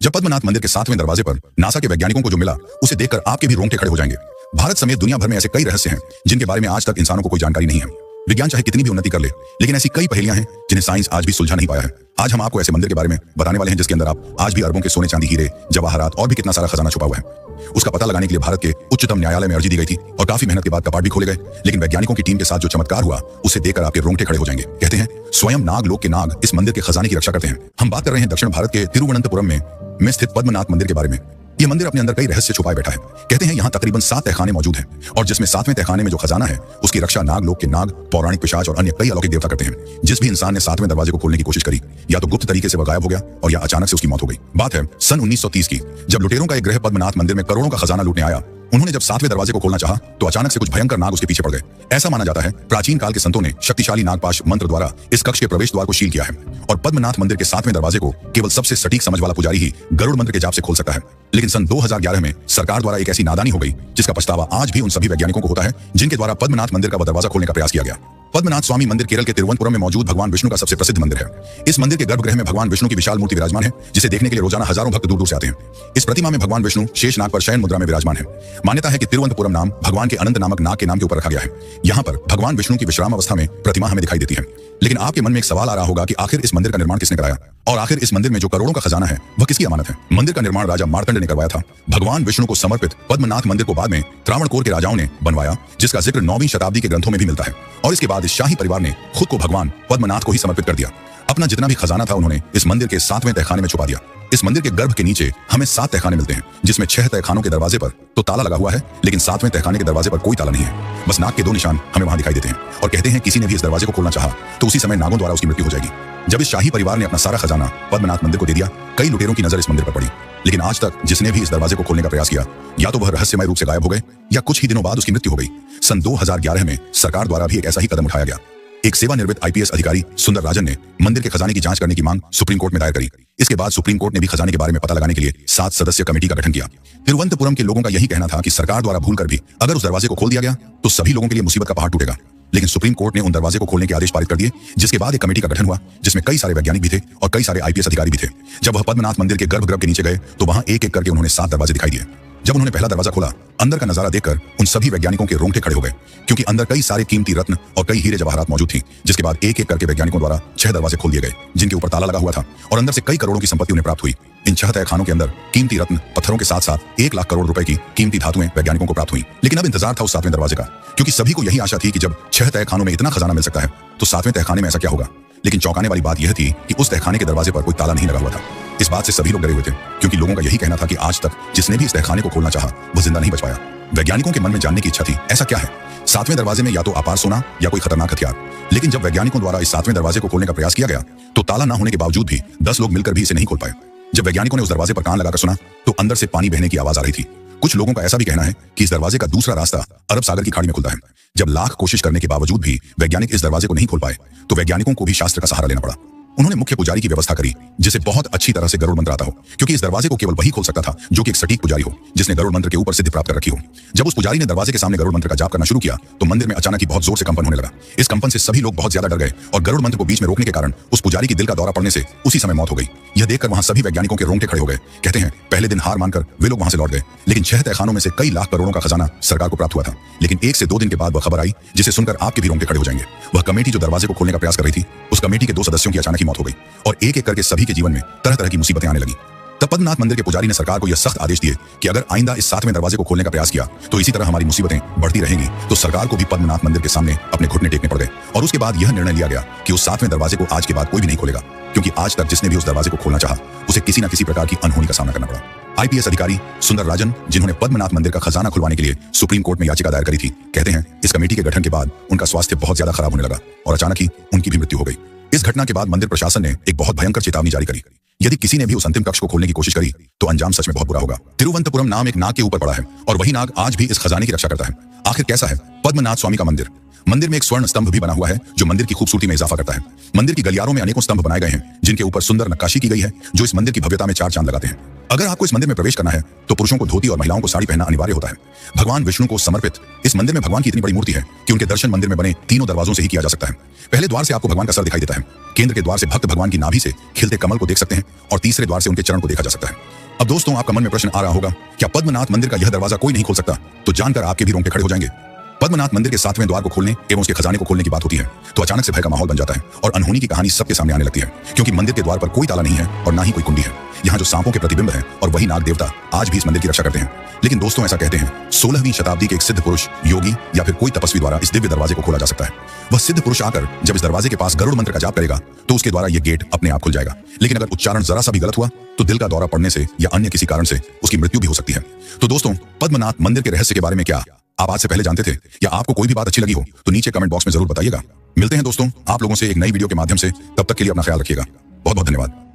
जब पद्मनाथ मंदिर के 7वें दरवाजे पर नासा के वैज्ञानिकों को जो मिला, उसे देखकर आपके भी रोंगटे खड़े हो जाएंगे। भारत समेत दुनिया भर में ऐसे कई रहस्य हैं जिनके बारे में आज तक इंसानों को कोई जानकारी नहीं है। विज्ञान चाहे कितनी भी उन्नति कर ले, लेकिन ऐसी कई पहेलियां हैं जिन्हें साइंस आज भी सुलझा नहीं पाया है। आज हम आपको ऐसे मंदिर के बारे में बताने वाले हैं जिसके अंदर आप आज भी अरबों के सोने चांदी, हीरे, जवाहरात और भी कितना सारा खजाना छुपा हुआ है। उसका पता लगाने के लिए भारत के उच्चतम न्यायालय में अर्जी दी गई थी और काफी मेहनत के बाद कपाट भी खोले गए, लेकिन वैज्ञानिकों की टीम के साथ जो चमत्कार हुआ उसे देखकर आपके रोंगटे खड़े हो जाएंगे। कहते हैं स्वयं नाग लोक के नाग इस मंदिर के खजाने की रक्षा करते हैं। हम बात कर रहे हैं दक्षिण भारत के तिरुवनंतपुरम में स्थित पद्मनाथ मंदिर के बारे में। यह मंदिर अपने अंदर कई रहस्य छुपाए बैठा है। कहते हैं यहाँ तकरीबन 7 तहखाने मौजूद हैं और जिसमें 7वें तहखाने में जो खजाना है उसकी रक्षा नाग लोक के नाग, पौराणिक पिशाच और अन्य कई अलौकिक देवता करते हैं। जिस भी इंसान ने 7वें दरवाजे को खोलने की कोशिश करी, या तो गुप्त तरीके से वह गायब हो गया और या अचानक से उसकी मौत हो गई। बात है सन 1930 की, जब लुटेरों का एक ग्रह पद्मनाथ मंदिर में करोड़ों का खजाना लूटने आया। उन्होंने जब 7वें दरवाजे को खोलना चाहा तो अचानक से कुछ भयंकर नाग उसके पीछे पड़ गए। ऐसा माना जाता है प्राचीन काल के संतों ने शक्तिशाली नागपाश मंत्र द्वारा इस कक्ष के प्रवेश द्वार को सील किया है और पद्मनाथ मंदिर के 7वें दरवाजे को केवल सबसे सटीक समझ वाला पुजारी ही गरुड़ मंत्र के जाप से खोल सकता है। लेकिन सन 2011 में सरकार द्वारा एक ऐसी नादानी हो गई जिसका पछतावा आज भी उन सभी वैज्ञानिकों को होता है जिनके द्वारा पद्मनाथ मंदिर का दरवाजा खोलने का प्रयास किया गया। पद्मनाथ स्वामी मंदिर केरल के तिरुवनंतपुरम में मौजूद भगवान विष्णु का सबसे प्रसिद्ध मंदिर है। इस मंदिर के गर्भगृह में भगवान विष्णु की विशाल मूर्ति विराजमान है, जिसे देखने के लिए रोजाना हजारों भक्त दूर दूर से आते हैं। इस प्रतिमा में भगवान विष्णु शेषनाग पर शयन मुद्रा में विराजमान है। मान्यता है कि तिरुवनंतपुरम नाम भगवान के अनंत नामक नाग के नाम के ऊपर रखा गया है। यहाँ पर भगवान विष्णु की विश्राम अवस्था में प्रतिमा हमें दिखाई देती है। लेकिन आपके मन में एक सवाल आ रहा होगा कि आखिर इस मंदिर का निर्माण किसने कराया और आखिर इस मंदिर में जो करोड़ों का खजाना है वह किसकी अमानत है। मंदिर का निर्माण राजा मार्तंड ने करवाया था। भगवान विष्णु को समर्पित पद्मनाथ मंदिर को बाद में त्रावणकोर के राजाओं ने बनवाया, जिसका जिक्र 9वीं शताब्दी के ग्रंथों में भी मिलता है। और इसके बाद इस शाही परिवार ने खुद को भगवान पद्मनाथ को ही समर्पित कर दिया। अपना जितना भी खजाना था उन्होंने इस मंदिर के 7वें तहखाने में छुपा दिया। इस मंदिर के गर्भ के नीचे हमें 7 तहखाने मिलते हैं, जिसमें 6 तहखानों के दरवाजे पर तो ताला लगा हुआ है, लेकिन 7वें तहखाने के दरवाजे पर कोई ताला नहीं है। बस नाग के 2 निशान हमें वहां दिखाई देते हैं और कहते हैं किसी ने भी इस दरवाजे को खोलना चाहा तो उसी समय नागों द्वारा उसकी मृत्यु हो जाएगी। जब इस शाही परिवार ने अपना सारा खजाना पद्मनाथ मंदिर को दे दिया, कई लुटेरों की नजर इस मंदिर पर पड़ी, लेकिन आज तक जिसने भी इस दरवाजे को खोलने का प्रयास किया या तो वह रहस्यमय रूप से गायब हो गए या कुछ ही दिनों बाद उसकी मृत्यु हो गई। सन 2011 में सरकार द्वारा भी एक ऐसा ही कदम उठाया गया। एक सेवानिवृत्त आईपीएस अधिकारी सुंदर राजन ने मंदिर के खजाने की जांच करने की मांग सुप्रीम कोर्ट में दायर करी। इसके बाद सुप्रीम कोर्ट ने भी खजाने के बारे में पता लगाने के लिए 7 सदस्यीय कमेटी का गठन किया। तिरुवनंतपुरम के लोगों का यही कहना था कि सरकार द्वारा भूलकर भी अगर उस दरवाजे को खोल दिया गया तो सभी लोगों के लिए मुसीबत का पहाड़ टूटेगा। लेकिन सुप्रीम कोर्ट ने उन दरवाजे को खोलने के आदेश पारित कर दिए, जिसके बाद एक कमेटी का गठन हुआ जिसमें कई सारे वैज्ञानिक भी थे और कई सारे आईपीएस अधिकारी भी थे। जब वह पद्मनाथ मंदिर के गर्भगृह के नीचे गए तो वहां एक एक करके उन्होंने 7 दरवाजे दिखाई दिए। जब उन्होंने पहला दरवाजा खोला, अंदर का नजारा देखकर उन सभी वैज्ञानिकों के रोंगटे खड़े हो गए, क्योंकि अंदर कई सारे कीमती रत्न और कई हीरे जवाहरात मौजूद थी। जिसके बाद एक एक करके वैज्ञानिकों द्वारा 6 दरवाजे खोल दिए गए जिनके ऊपर ताला लगा हुआ था और अंदर से कई करोड़ों की संपत्ति उन्हें प्राप्त हुई। इन 6 तहखानों के अंदर कीमती रत्न पत्थरों के साथ साथ 1 लाख करोड़ रुपए की कीमती धातुएं वैज्ञानिकों को प्राप्त हुई। लेकिन अब इंतजार था उस 7वें दरवाजे का, क्योंकि सभी को यही आशा थी कि जब 6 तहखानों में इतना खजाना मिल सकता है तो 7वें तहखाने में ऐसा क्या होगा। लेकिन चौंकाने वाली बात यह थी कि उस तहखाने के दरवाजे पर कोई ताला नहीं लगा हुआ था। इस बात से सभी लोग डरे हुए थे, क्योंकि लोगों का यही कहना था कि आज तक जिसने भी इस तहखाने को खोलना चाहा वो जिंदा नहीं बच पाया। वैज्ञानिकों के मन में जानने की इच्छा थी ऐसा क्या है। 7वें दरवाजे में या तो अपार सोना या कोई खतरनाक हथियार। लेकिन जब वैज्ञानिकों द्वारा इस 7वें दरवाजे को खोलने का प्रयास किया गया तो ताला न होने के बावजूद भी 10 लोग मिलकर भी इसे नहीं खोल पाए। जब वैज्ञानिकों ने उस दरवाजे पर कान लगाकर सुना तो अंदर से पानी बहने की आवाज आ रही थी। कुछ लोगों का ऐसा भी कहना है कि इस दरवाजे का दूसरा रास्ता अरब सागर की खाड़ी में खुलता है। जब लाख कोशिश करने के बावजूद भी वैज्ञानिक इस दरवाजे को नहीं खोल पाए तो वैज्ञानिकों को भी शास्त्र का सहारा लेना पड़ा। उन्होंने मुख्य पुजारी की व्यवस्था करी जिसे बहुत अच्छी तरह से गरुड़ मंत्र आता हो, क्योंकि इस दरवाजे को केवल वही खोल सकता था जो कि एक सटीक पुजारी हो जिसने गरुड़ मंत्र के ऊपर सिद्धि प्राप्त कर रखी हो। जब उस पुजारी ने दरवाजे के सामने गरुड़ मंत्र का जाप करना शुरू किया तो मंदिर में अचानक ही बहुत जोर से कंपन होने लगा। इस कंपन से सभी लोग बहुत ज्यादा डर गए और गरुड़ मंत्र को बीच में रोकने के कारण उस पुजारी की दिल का दौरा पड़ने से उसी समय मौत हो गई। यह देखकर वहां सभी वैज्ञानिकों के रोंगटे खड़े हो गए। कहते हैं पहले दिन हार मानकर वे लोग वहां से लौट गए, लेकिन 6 तहखानों में से कई लाख करोड़ों का खजाना सरकार को प्राप्त हुआ था। लेकिन 1 से 2 दिन के बाद वह खबर आई जिसे सुनकर आपके भी रोंगटे खड़े हो जाएंगे। वह कमेटी जो दरवाजे को खोलने का प्रयास कर रही थी, उस कमेटी के 2 सदस्यों की अचानक ही मौत हो गई और एक एक करके सभी के जीवन में तरह तरह की मुसीबतें आने लगी। तब पद्मनाथ मंदिर के पुजारी ने सरकार को यह सख्त आदेश दिए कि अगर आइंदा इस 7वें दरवाजे को खोलने का प्रयास किया तो इसी तरह हमारी मुसीबतें बढ़ती रहेंगी। तो सरकार को भी पद्मनाथ मंदिर के सामने अपने घुटने टेकने पड़ गए और उसके बाद यह निर्णय लिया गया कि उस 7वें दरवाजे को आज के बाद कोई भी नहीं खोलेगा, क्योंकि आज तक जिसने भी उस दरवाजे को खोलना चाहा उसे किसी न किसी प्रकार की अनहोनी का सामना करना पड़ा। आईपीएस अधिकारी सुंदर राजन, जिन्होंने पद्मनाथ मंदिर का खजाना खुलवाने के लिए सुप्रीम कोर्ट में याचिका दायर करी थी, कहते हैं इस कमेटी के गठन के बाद उनका स्वास्थ्य बहुत ज्यादा खराब होने लगा और अचानक ही उनकी भी मृत्यु हो गई। इस घटना के बाद मंदिर प्रशासन ने एक बहुत भयंकर चेतावनी जारी करी। यदि किसी ने भी उस अंतिम कक्ष को खोलने की कोशिश करी तो अंजाम सच में बहुत बुरा होगा। तिरुवनंतपुरम नाम एक नाग के ऊपर पड़ा है और वही नाग आज भी इस खजाने की रक्षा करता है। आखिर कैसा है पद्मनाथ स्वामी का मंदिर? मंदिर में एक स्वर्ण स्तंभ भी बना हुआ है जो मंदिर की खूबसूरती में इजाफा करता है। मंदिर की गलियारों में अनेकों स्तंभ बनाए गए हैं जिनके ऊपर सुंदर नक्काशी की गई है जो इस मंदिर की भव्यता में 4 चांद लगाते हैं। अगर आपको इस मंदिर में प्रवेश करना है तो पुरुषों को धोती और महिलाओं को साड़ी पहनना अनिवार्य होता है। भगवान विष्णु को समर्पित इस मंदिर में भगवान की इतनी बड़ी मूर्ति है कि उनके दर्शन मंदिर में बने तीनों दरवाजों से ही किया जा सकता है। पहले द्वार से आपको भगवान का सर दिखाई देता है, केंद्र के द्वार से भक्त भगवान की नाभि से खिलते कमल को देख सकते हैं और तीसरे द्वार से उनके चरण को देखा जा सकता है। अब दोस्तों, आपका मन में प्रश्न आ रहा होगा, क्या पद्मनाथ मंदिर का यह दरवाजा कोई नहीं खोल सकता? तो जानकर आपके भी रोंगटे खड़े हो जाएंगे। पद्मनाथ मंदिर के 7वें द्वार को खोलने एवं उसके खजाने को खोलने की बात होती है तो अचानक से भय का माहौल बन जाता है और अनहोनी की कहानी सबके सामने आने लगती है, क्योंकि मंदिर के द्वार पर कोई ताला नहीं है और ना ही कोई कुंडी है। यहाँ जो सांपों के प्रतिबिंब है और वही नाग देवता आज भी इस मंदिर की रक्षा करते हैं। लेकिन दोस्तों, ऐसा कहते हैं 16वीं शताब्दी के एक सिद्ध पुरुष, योगी या फिर कोई तपस्वी द्वारा इस दिव्य दरवाजे को खोला जा सकता है। वह सिद्ध पुरुष आकर जब इस दरवाजे के पास गरुड़ मंत्र का जाप करेगा तो उसके द्वारा यह गेट अपने आप खुल जाएगा। लेकिन अगर उच्चारण जरा सा भी गलत हुआ तो दिल का दौरा पड़ने से या अन्य किसी कारण से उसकी मृत्यु भी हो सकती है। तो दोस्तों, पद्मनाथ मंदिर के रहस्य के बारे में क्या आप आज से पहले जानते थे, या आपको कोई भी बात अच्छी लगी हो तो नीचे कमेंट बॉक्स में जरूर बताइएगा। मिलते हैं दोस्तों आप लोगों से एक नई वीडियो के माध्यम से, तब तक के लिए अपना ख्याल रखिएगा। बहुत बहुत धन्यवाद।